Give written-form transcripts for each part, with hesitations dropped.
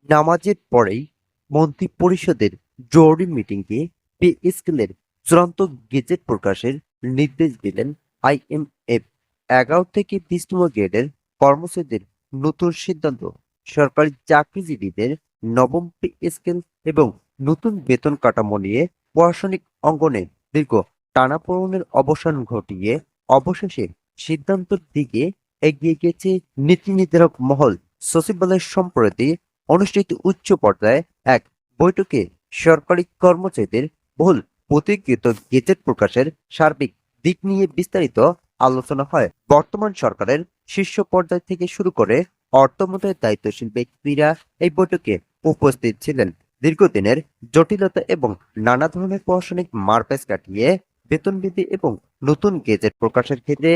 নামাজের পরেই মন্ত্রিপরিষদের জরুরি মিটিংয়ে পে স্কেলের চূড়ান্ত গেজেট প্রকাশের নির্দেশ দিলেন আইএমএফ। ১১ থেকে ২০তম গ্রেডের কর্মচারীদের নতুন সিদ্ধান্ত সরকারি চাকরিজীবীদের নবম পে স্কেল এবং নতুন বেতন কাঠামো নিয়ে প্রশাসনিক অঙ্গনে দীর্ঘ টানাপোড়েনের অবসান ঘটিয়ে অবশেষে সিদ্ধান্তের দিকে এগিয়ে গেছে নীতি নির্ধারক মহল। সচিবালয় সম্প্রতি অনুষ্ঠিত উচ্চ পর্যায়ে এক বৈঠকে সরকারি কর্মচারীদের বহুল প্রতীক্ষিত গেজেট প্রকাশের সার্বিক দিক নিয়ে বিস্তারিত আলোচনা হয়। বর্তমান সরকারের শীর্ষ পর্যায় থেকে শুরু করে অর্থমন্ত্রণালয়ের দায়িত্বশীল ব্যক্তিরা এই বৈঠকে উপস্থিত ছিলেন। দীর্ঘদিনের জটিলতা এবং নানা ধরনের প্রশাসনিক মারপ্যাচ কাটিয়ে বেতন বৃদ্ধি এবং নতুন গেজেট প্রকাশের ক্ষেত্রে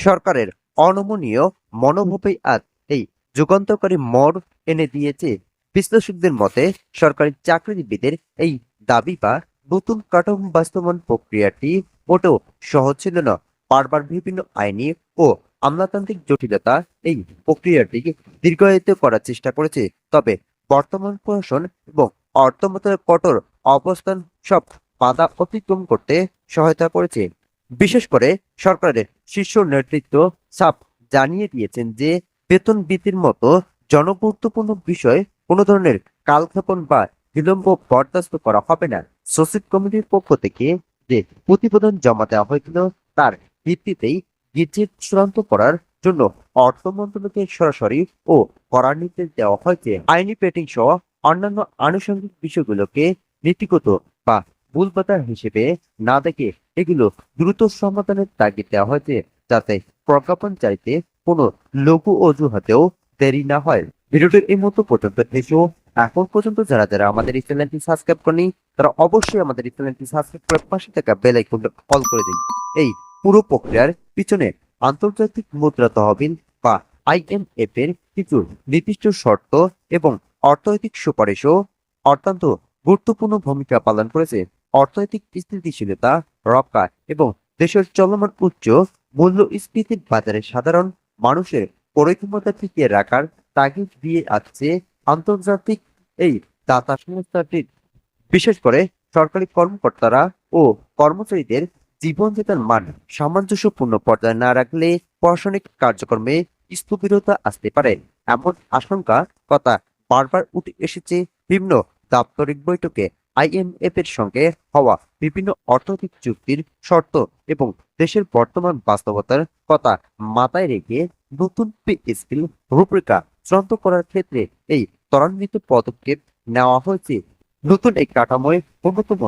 সরকারের অনমনীয় মনোভাবই আজ এই যুগান্তকারী মোড় এনে দিয়েছে। বিশ্লেষকদের মতে সরকারি চাকরিজীবীদের এই দাবি বা নতুন কাঠামো বাস্তবায়ন প্রক্রিয়াটি মোটেও সহজ ছিল না। বারবার বিভিন্ন আইনি ও আমলাতান্ত্রিক জটিলতা এই প্রক্রিয়াটিকে দীর্ঘায়িত করার চেষ্টা করেছে। তবে বর্তমান প্রশাসন এবং অর্থ মন্ত্রণালয়ের কঠোর অবস্থান সব বাধা অতিক্রম করতে সহায়তা করেছে। বিশেষ করে সরকারের শীর্ষ নেতৃত্ব সাফ জানিয়ে দিয়েছেন যে বেতন বৃদ্ধির মতো জনগুরুত্বপূর্ণ বিষয়ে কোনো ধরনের কালক্ষেপণ বা বিলম্ব বরদাস্ত করা হবে না। সচিব কমিটির পক্ষ থেকে যে প্রতিবেদন জমা দেওয়া হয়েছিল তার ভিত্তিতেই গেজেট চূড়ান্ত করার জন্য অর্থ মন্ত্রণালয়কে সরাসরি ও কড়া নির্দেশ দেওয়া হয়েছে। আইনি পেটিং সহ অন্যান্য আনুষঙ্গিক বিষয়গুলোকে নীতিগত বা ভুলবাতার হিসেবে না দেখে এগুলো দ্রুত সমাধানের তাগিদ দেওয়া হয়েছে, যাতে প্রজ্ঞাপন চাইতে কোনো লঘু অজুহাতেও দেরি না হয়। ভিডিওটির এই মতো পর্যন্ত এসেও এখন পর্যন্ত যারা যারা আমাদের এই চ্যানেলটি সাবস্ক্রাইব করেনি তারা অবশ্যই আমাদের এই চ্যানেলটি সাবস্ক্রাইব করে পাশে থাকা বেল আইকনটা অল করে দিন। এই পুরো প্রক্রিয়ার পিছনে আন্তর্জাতিক মুদ্রা তহবিল বা আইএমএফ এর কিছু নির্দিষ্ট শর্ত এবং অর্থনৈতিক সুপারিশও অত্যন্ত গুরুত্বপূর্ণ ভূমিকা পালন করেছে। অর্থনৈতিক স্থিতিশীলতা রক্ষা এবং দেশের চলমান উচ্চ মূল্যস্ফীতির বাজারে সাধারণ মানুষের ক্রয় ক্ষমতা টিকিয়ে রাখার তাগিদ দিয়ে আসছে আন্তর্জাতিক এই দাতা সংস্থাটির। বিশেষ করে সরকারি কর্মকর্তারা ও কর্মচারীদের জীবনযাত্রার মান সামঞ্জস্যপূর্ণ পর্যায়ে না রাখলে প্রশাসনিক কার্যক্রমে স্থবিরতা আসতে পারে, এমন আশঙ্কা কথা বারবার উঠে এসেছে বিভিন্ন দাপ্তরিক বৈঠকে। আইএমএফ এর সঙ্গে হওয়া বিভিন্ন অর্থনৈতিক চুক্তির শর্ত এবং দেশের বর্তমান বাস্তবতার কথা মাথায় রেখে নতুন পে স্কেল রূপরেখা চূড়ান্ত করার ক্ষেত্রে এই ত্বরান্বিত পদক্ষেপ নেওয়া হয়েছে। নতুন এই কাঠামোয় অন্যতম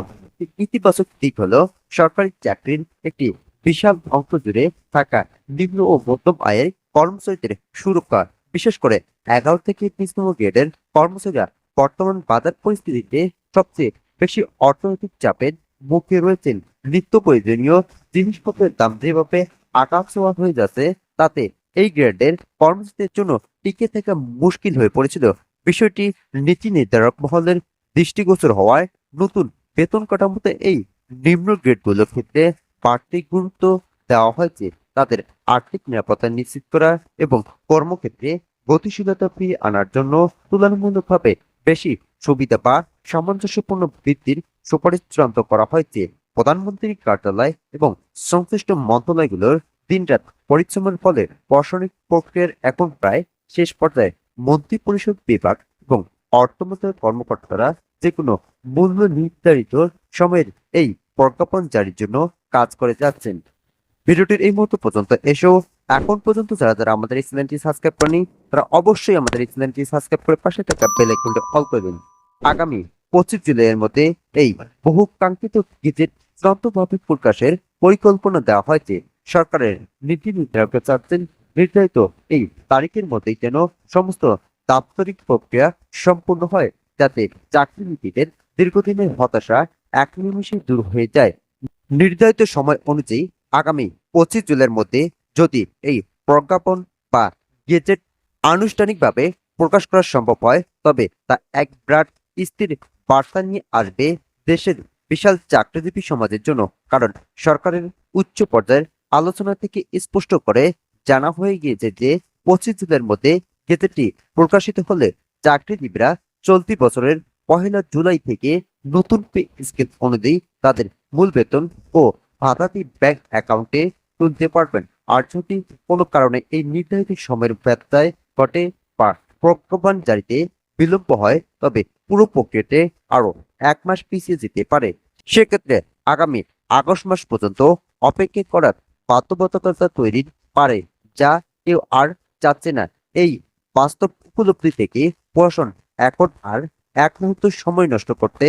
ইতিবাচক দিক হলো সরকারি চাকরির একটি বিশাল অংশ জুড়ে থাকা নিম্ন ও মধ্যম আয়ের কর্মচারীদের সুরক্ষা। বিশেষ করে ১১ থেকে ২০তম গ্রেডের কর্মচারীরা বর্তমান বাজার পরিস্থিতিতে সবচেয়ে বেশি অর্থনৈতিক চাপের মুখে রয়েছেন। নিত্য প্রয়োজনীয় জিনিসপত্রের দাম যেভাবে আকাশ ছোঁয়া হয়ে যাচ্ছে, তাতে এই গ্রেডের কর্মচারীদের জন্য টিকে থাকা মুশকিল হয়ে পড়েছিল। বিষয়টি নীতি নির্ধারক মহলের দৃষ্টিগোচর হওয়ায় নতুন বেতন কাঠামোতে এই নিম্ন গ্রেডগুলোর ক্ষেত্রে বাড়তি গুরুত্ব দেওয়া হয়েছে। তাদের আর্থিক নিরাপত্তা নিশ্চিত করা এবং কর্মক্ষেত্রে গতিশীলতা ফিরিয়ে আনার জন্য তুলনামূলকভাবে বেশি সুবিধা বা সামঞ্জস্যপূর্ণ বৃদ্ধির সুপারিশ চূড়ান্ত করা হয়েছে। প্রধানমন্ত্রীর কার্যালয় এবং সংশ্লিষ্ট মন্ত্রণালয়গুলোর দিনরাত পরিশ্রমের ফলে প্রশাসনিক প্রক্রিয়ার এখন প্রায় শেষ পর্যায়ে মন্ত্রিপরিষদ বিভাগ এবং অর্থ মন্ত্রণালয়ের কর্মকর্তারা যে কোনো মূল্য নির্ধারিত সময়ের এই প্রজ্ঞাপন জারির জন্য কাজ করে যাচ্ছেন। ভিডিওটির এই মুহূর্ত পর্যন্ত এসেও এখন পর্যন্ত যারা যারা আমাদের এই চ্যানেলটি সাবস্ক্রাইব করেনি তারা অবশ্যই আমাদের এই চ্যানেলটি সাবস্ক্রাইব করে পাশে থাকা বেল আইকনটা অল করে দিন। আগামী 25 জুলাইয়ের মধ্যে এই বহু কাঙ্ক্ষিত গেজেট চূড়ান্তভাবে প্রকাশের পরিকল্পনা দেওয়া হয়েছে। সরকারের নীতি নির্ধারকরা চাচ্ছেন নির্ধারিত এই তারিখের মধ্যেই যেন সমস্ত দাপ্তরিক প্রক্রিয়া সম্পূর্ণ হয়, যাতে চাকরিজীবীদের দীর্ঘদিনের হতাশা এক নিমিষে দূর হয়ে যায়। নির্ধারিত সময় অনুযায়ী আগামী 25 জুলাইয়ের মধ্যে যদি এই প্রজ্ঞাপন বা গেজেট আনুষ্ঠানিকভাবে প্রকাশ করা সম্ভব হয়, তবে তা এক বিরাট স্থির বার্তা নিয়ে আসবে দেশের বিশাল চাকরিজীবী সমাজের জন্য। কারণ সরকারের উচ্চ পর্যায়ের আলোচনা থেকে স্পষ্ট করে জানা হয়ে গিয়েছে যে 25 জুলাইয়ের মধ্যে গেজেটটি প্রকাশিত হলে চাকরিজীবীরা চলতি বছরের 1 জুলাই থেকে নতুন পে স্কেল অনুযায়ী তাদের মূল বেতন ও ভাতাটি ব্যাংক অ্যাকাউন্টে তুলতে পারবেন। আর যদি কোনো কারণে এই নির্ধারিত সময়ের ব্যত্যয় ঘটে বা প্রজ্ঞাপন জারিতে বিলম্ব হয়, তবে পুরো প্রক্রিয়াতে আরো 1 মাস পিছিয়ে যেতে পারে। সেক্ষেত্রে আগামী আগস্ট মাস পর্যন্ত অপেক্ষা করার বাধ্যবাধকতা তৈরি পারে, যা কেউ আর চাচ্ছে না। এই বাস্তব উপলব্ধি থেকে প্রশাসন এখন আর এক মুহূর্ত সময় নষ্ট করতে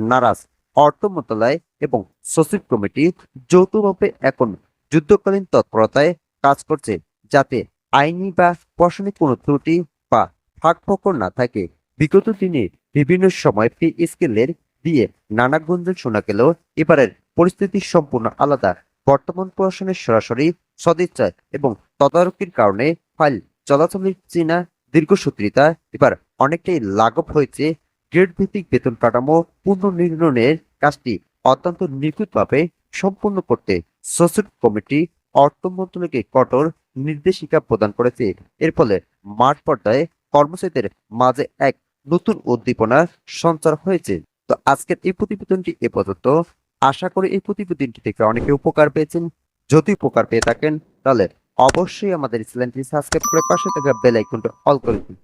নারাজ। অর্থ মন্ত্রণালয় এবং সচিব কমিটি যৌথভাবে এখন যুদ্ধকালীন তৎপরতায় কাজ করছে, যাতে আইনি বা প্রশাসনিক কোনো ত্রুটি বা ফাঁকফোকর না থাকে। বিগত দিনে বিভিন্ন সময় পে স্কেলের দিয়ে নানা গুঞ্জন শোনা গেলেও এবারের পরিস্থিতি সম্পূর্ণ আলাদা। বর্তমান প্রশাসনের সরাসরি সদিচ্ছা এবং তদারকির কারণে ফাইল চলাচলের চীনা দীর্ঘসূত্রিতা এবার অনেকটাই লাঘব হয়েছে। গ্রেড ভিত্তিক বেতন কাঠামো পুনর্নির্ণয়ের কাজটি অত্যন্ত নিখুঁতভাবে সম্পূর্ণ করতে সচিব কমিটি অর্থ মন্ত্রণালয়কে কঠোর নির্দেশিকা প্রদান করেছে। এর ফলে মাঠ পর্যায়ে কর্মচারীদের মাঝে এক নতুন উদ্দীপনা সঞ্চার হয়েছে। তো আজকের এই প্রতিবেদনটি এ পর্যন্ত। আশা করি এই প্রতিবেদনটি থেকে অনেকে উপকার পেয়েছেন। যদি উপকার পেয়ে থাকেন তাহলে অবশ্যই আমাদের চ্যানেলটি সাবস্ক্রাইব করে পাশে থাকা বেল আইকনটা অল করে দিন।